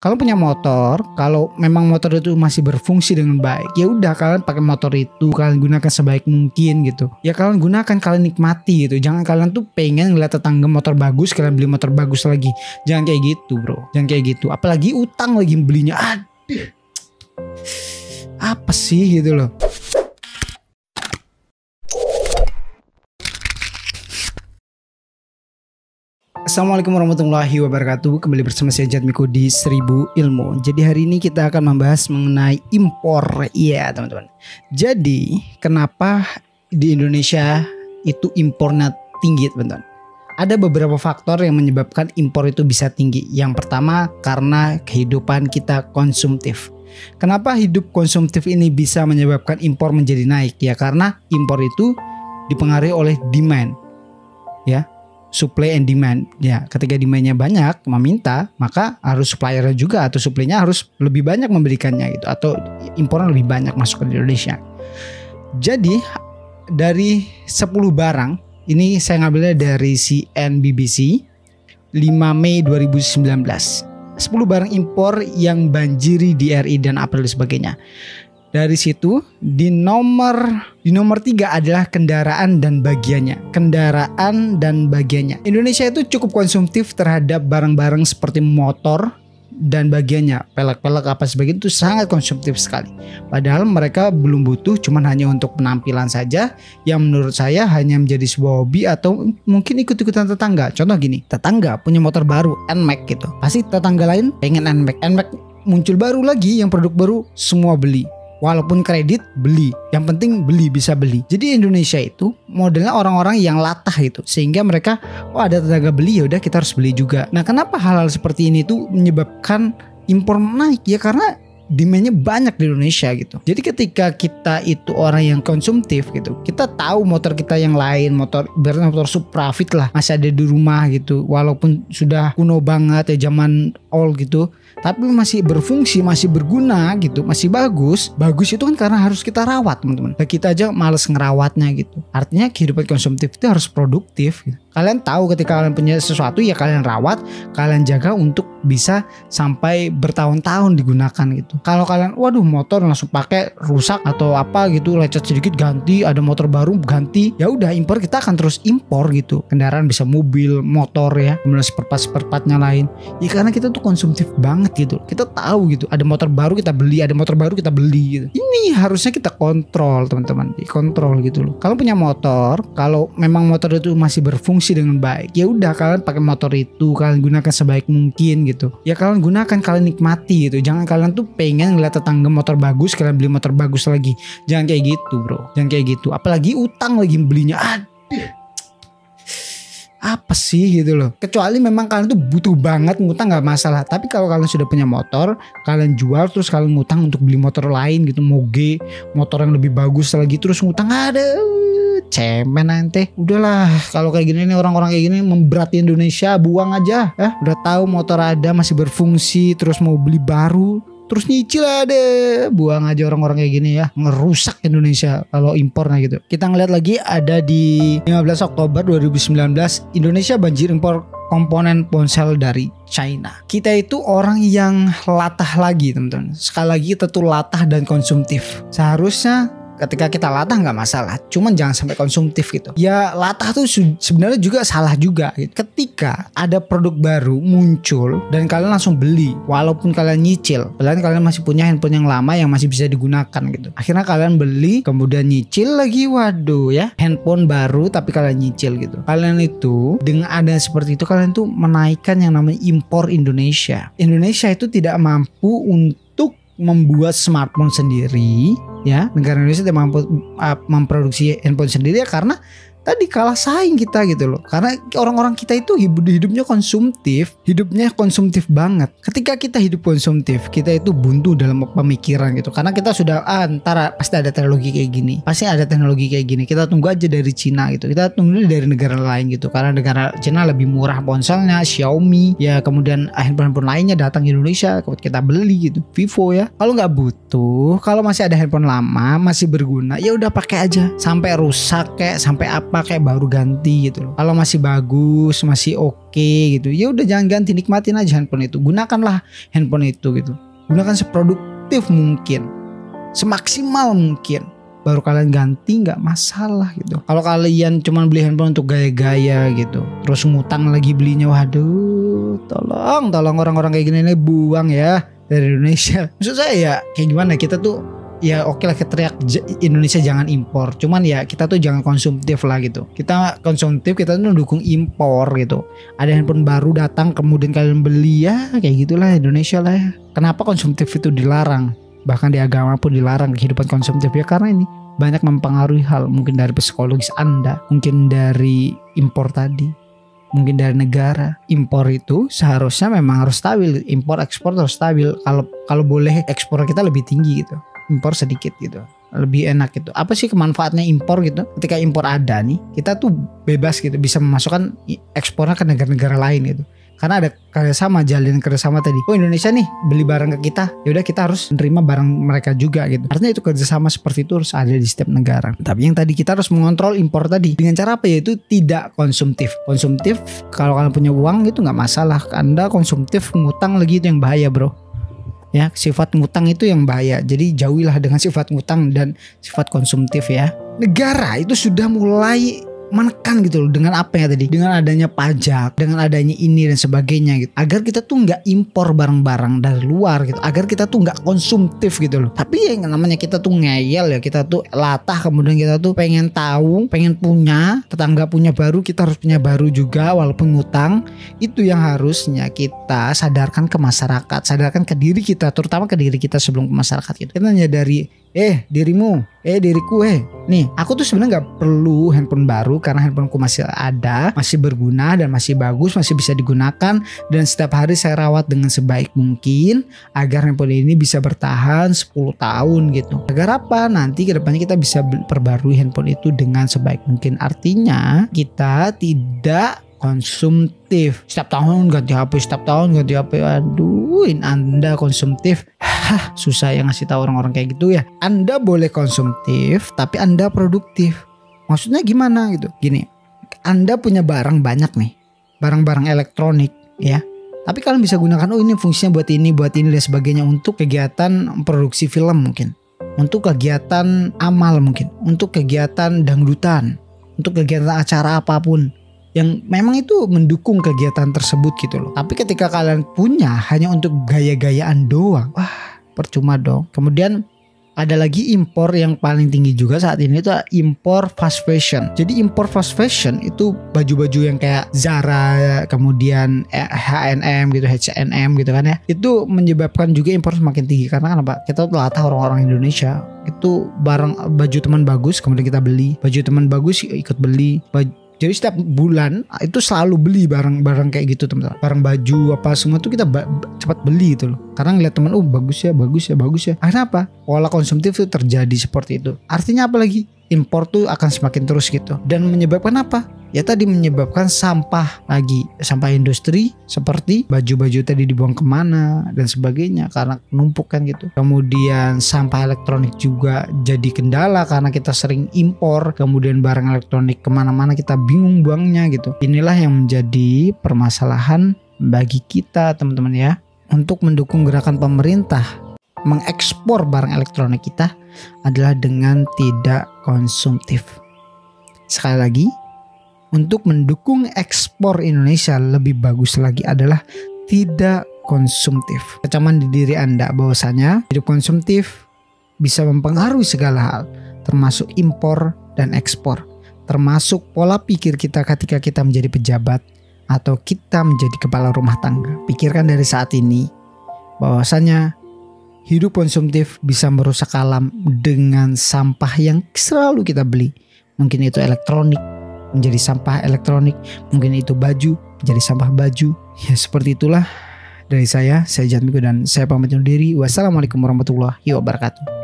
Kalau punya motor, kalau memang motor itu masih berfungsi dengan baik, ya udah kalian pakai motor itu, kalian gunakan sebaik mungkin gitu. Ya kalian gunakan, kalian nikmati gitu. Jangan kalian tuh pengen ngeliat tetangga motor bagus, kalian beli motor bagus lagi. Jangan kayak gitu, bro. Jangan kayak gitu. Apalagi utang lagi belinya. Aduh. Apa sih gitu loh. Assalamualaikum warahmatullahi wabarakatuh. Kembali bersama saya Jatmiko di 1000 Ilmu. Jadi hari ini kita akan membahas mengenai impor. Iya teman-teman. Jadi kenapa di Indonesia itu impornya tinggi teman-teman? Ada beberapa faktor yang menyebabkan impor itu bisa tinggi. Yang pertama karena kehidupan kita konsumtif. Kenapa hidup konsumtif ini bisa menyebabkan impor menjadi naik? Ya karena impor itu dipengaruhi oleh demand. Ya. Supply and demand. Ya, ketika demandnya banyak meminta, maka harus suppliernya juga atau supply-nya harus lebih banyak memberikannya gitu, atau impornya lebih banyak masuk ke Indonesia. Jadi dari 10 barang, ini saya ngambilnya dari CNBC 5 Mei 2019. 10 barang impor yang banjiri di RI dan April dan sebagainya. Dari situ di nomor 3 adalah kendaraan dan bagiannya. Kendaraan dan bagiannya. Indonesia itu cukup konsumtif terhadap barang-barang seperti motor dan bagiannya. Pelek-pelek apa sebagainya itu sangat konsumtif sekali. Padahal mereka belum butuh, cuman hanya untuk penampilan saja yang menurut saya hanya menjadi sebuah hobi atau mungkin ikut-ikutan tetangga. Contoh gini, tetangga punya motor baru NMAX gitu. Pasti tetangga lain pengen NMAX. NMAX muncul baru lagi, yang produk baru semua beli. Walaupun kredit beli, yang penting beli, bisa beli. Jadi Indonesia itu modelnya orang-orang yang latah itu, sehingga mereka ada tetangga beli, ya udah kita harus beli juga. Nah, kenapa hal-hal seperti ini tuh menyebabkan impor naik? Ya karena demandnya banyak di Indonesia gitu. Jadi ketika kita itu orang yang konsumtif gitu, kita tahu motor kita yang lain, motor Suprafit lah masih ada di rumah gitu, walaupun sudah kuno banget ya, zaman old gitu, tapi masih berfungsi, masih berguna gitu, masih bagus. Bagus itu kan karena harus kita rawat teman-teman. Nah, kita aja males ngerawatnya gitu. Artinya kehidupan konsumtif itu harus produktif gitu. Kalian tahu ketika kalian punya sesuatu ya kalian rawat, kalian jaga untuk bisa sampai bertahun-tahun digunakan gitu. Kalau kalian motor langsung pakai rusak atau apa gitu, lecet sedikit ganti, ada motor baru ganti, ya udah impor, kita akan terus impor gitu. Kendaraan bisa mobil, motor ya, kemudian seperpat-seperpatnya lain. Ya karena kita tuh konsumtif banget gitu. Kita tahu gitu, ada motor baru kita beli, ada motor baru kita beli gitu. Ini harusnya kita kontrol teman-teman, dikontrol gitu loh. Kalau punya motor, kalau memang motor itu masih berfungsi dengan baik, ya udah kalian pakai motor itu, kalian gunakan sebaik mungkin gitu. Ya kalian gunakan, kalian nikmati gitu. Jangan kalian tuh pengen ngeliat tetangga motor bagus, kalian beli motor bagus lagi. Jangan kayak gitu, bro. Jangan kayak gitu. Apalagi utang lagi belinya. Aduh. Apa sih gitu loh. Kecuali memang kalian tuh butuh banget ngutang, nggak masalah. Tapi kalau kalian sudah punya motor, kalian jual terus kalian ngutang untuk beli motor lain gitu, moge, motor yang lebih bagus lagi, terus ngutang, ada cemen nanti. Udahlah, kalau kayak gini nih, orang-orang kayak gini memberati Indonesia, buang aja ya. Udah tahu motor ada masih berfungsi, terus mau beli baru, terus nyicil ada, buang aja orang-orang kayak gini ya, ngerusak Indonesia kalau impornya gitu. Kita ngeliat lagi ada di 15 Oktober 2019, Indonesia banjir impor komponen ponsel dari China. Kita itu orang yang latah lagi teman-teman. Sekali lagi kita tuh latah dan konsumtif. Seharusnya ketika kita latah nggak masalah, cuman jangan sampai konsumtif gitu. Ya latah tuh sebenarnya juga salah juga gitu. Ketika ada produk baru muncul dan kalian langsung beli, walaupun kalian nyicil, padahal kalian masih punya handphone yang lama yang masih bisa digunakan gitu. Akhirnya kalian beli, kemudian nyicil lagi, waduh ya, handphone baru tapi kalian nyicil gitu. Kalian itu dengan ada seperti itu, kalian tuh menaikkan yang namanya impor Indonesia. Indonesia itu tidak mampu untuk membuat smartphone sendiri ya. Negara Indonesia tidak mampu memproduksi handphone sendiri ya, karena tadi kalah saing kita gitu loh. Karena orang-orang kita itu hidupnya konsumtif banget. Ketika kita hidup konsumtif, kita itu buntu dalam pemikiran gitu. Karena kita sudah antara pasti ada teknologi kayak gini. Kita tunggu aja dari Cina gitu. Kita tunggu dari negara lain gitu. Karena negara Cina lebih murah ponselnya, Xiaomi ya, kemudian handphone lainnya datang ke Indonesia, kita beli gitu. Vivo ya. Kalau nggak butuh, kalau masih ada handphone lama masih berguna, ya udah pakai aja sampai rusak kayak sampai apa pakai baru ganti gitu loh. Kalau masih bagus, masih oke gitu, ya udah jangan ganti, nikmatin aja handphone itu. Gunakanlah handphone itu gitu. Gunakan seproduktif mungkin, semaksimal mungkin. Baru kalian ganti, nggak masalah gitu. Kalau kalian cuma beli handphone untuk gaya-gaya gitu, terus ngutang lagi belinya, waduh, tolong orang-orang kayak gini nih buang ya dari Indonesia. Maksud saya ya kayak gimana, kita tuh ya oke lah teriak Indonesia jangan impor, cuman ya kita tuh jangan konsumtif lah gitu. Kita konsumtif, kita tuh dukung impor gitu. Ada handphone baru datang kemudian kalian beli, ya kayak gitulah Indonesia lah ya. Kenapa konsumtif itu dilarang? Bahkan di agama pun dilarang kehidupan konsumtif, ya karena ini banyak mempengaruhi hal, mungkin dari psikologis Anda, mungkin dari impor tadi, mungkin dari negara. Impor itu seharusnya memang harus stabil, impor ekspor harus stabil. Kalau boleh ekspor kita lebih tinggi gitu, impor sedikit gitu, lebih enak gitu. Apa sih kemanfaatnya impor gitu? Ketika impor ada nih, kita tuh bebas gitu, bisa memasukkan ekspornya ke negara-negara lain gitu. Karena ada kerjasama, jalin kerjasama tadi. Oh Indonesia nih beli barang ke kita, yaudah kita harus menerima barang mereka juga gitu. Artinya itu kerjasama seperti itu harus ada di setiap negara. Tapi yang tadi kita harus mengontrol impor tadi dengan cara apa? Yaitu tidak konsumtif. Konsumtif kalau kalian punya uang itu nggak masalah. Anda konsumtif ngutang lagi itu yang bahaya bro. Ya, sifat ngutang itu yang bahaya. Jadi jauhilah dengan sifat ngutang dan sifat konsumtif ya. Negara itu sudah mulai menekan gitu loh, dengan apa ya tadi, dengan adanya pajak, dengan adanya ini dan sebagainya gitu, agar kita tuh nggak impor barang-barang dari luar gitu, agar kita tuh nggak konsumtif gitu loh. Tapi yang namanya kita tuh ngeyel ya, kita tuh latah, kemudian kita tuh pengen tahu, pengen punya, tetangga punya baru, kita harus punya baru juga walaupun ngutang. Itu yang harusnya kita sadarkan ke masyarakat, sadarkan ke diri kita, terutama ke diri kita sebelum ke masyarakat gitu. Kita menyadari, dirimu, diriku, nih aku tuh sebenarnya nggak perlu handphone baru karena handphoneku masih ada, masih berguna dan masih bagus, masih bisa digunakan, dan setiap hari saya rawat dengan sebaik mungkin agar handphone ini bisa bertahan 10 tahun gitu. Agar apa? Nanti kedepannya kita bisa perbarui handphone itu dengan sebaik mungkin. Artinya kita tidak konsumtif. Setiap tahun ganti HP, setiap tahun ganti HP. Aduh, Anda konsumtif. Susah ya ngasih tahu orang-orang kayak gitu ya. Anda boleh konsumtif, tapi Anda produktif. Maksudnya gimana gitu? Gini, Anda punya barang banyak nih, barang-barang elektronik ya. Tapi kalian bisa gunakan, oh ini fungsinya buat ini dan sebagainya, untuk kegiatan produksi film mungkin, untuk kegiatan amal mungkin, untuk kegiatan dangdutan, untuk kegiatan acara apapun yang memang itu mendukung kegiatan tersebut gitu loh. Tapi ketika kalian punya hanya untuk gaya-gayaan doang, wah percuma dong. Kemudian ada lagi impor yang paling tinggi juga saat ini, itu impor fast fashion. Jadi impor fast fashion itu baju-baju yang kayak Zara, kemudian H&M gitu, H&M gitu kan ya. Itu menyebabkan juga impor semakin tinggi. Karena kenapa? Kita telah tahu orang-orang Indonesia itu baju teman bagus kemudian kita beli, baju teman bagus ikut beli, jadi setiap bulan itu selalu beli barang-barang kayak gitu teman-teman. Barang baju apa semua tuh kita cepat beli gitu loh. Karena ngeliat teman, oh bagus ya. Akhirnya apa? Pola konsumtif itu terjadi seperti itu. Artinya apa lagi? Impor tuh akan semakin terus gitu. Dan menyebabkan apa? Ya tadi menyebabkan sampah lagi. Sampah industri seperti baju-baju tadi dibuang kemana dan sebagainya karena numpuk kan gitu. Kemudian sampah elektronik juga jadi kendala karena kita sering impor. Kemudian barang elektronik kemana-mana kita bingung buangnya gitu. Inilah yang menjadi permasalahan bagi kita teman-teman ya. Untuk mendukung gerakan pemerintah mengekspor barang elektronik kita adalah dengan tidak konsumtif. Sekali lagi, untuk mendukung ekspor Indonesia lebih bagus lagi adalah tidak konsumtif. Kecaman di diri Anda bahwasanya hidup konsumtif bisa mempengaruhi segala hal, termasuk impor dan ekspor, termasuk pola pikir kita ketika kita menjadi pejabat atau kita menjadi kepala rumah tangga. Pikirkan dari saat ini bahwasanya hidup konsumtif bisa merusak alam dengan sampah yang selalu kita beli. Mungkin itu elektronik menjadi sampah elektronik, mungkin itu baju menjadi sampah baju. Ya seperti itulah dari saya Jatmiko, dan saya pamit undur diri. Wassalamualaikum warahmatullahi wabarakatuh.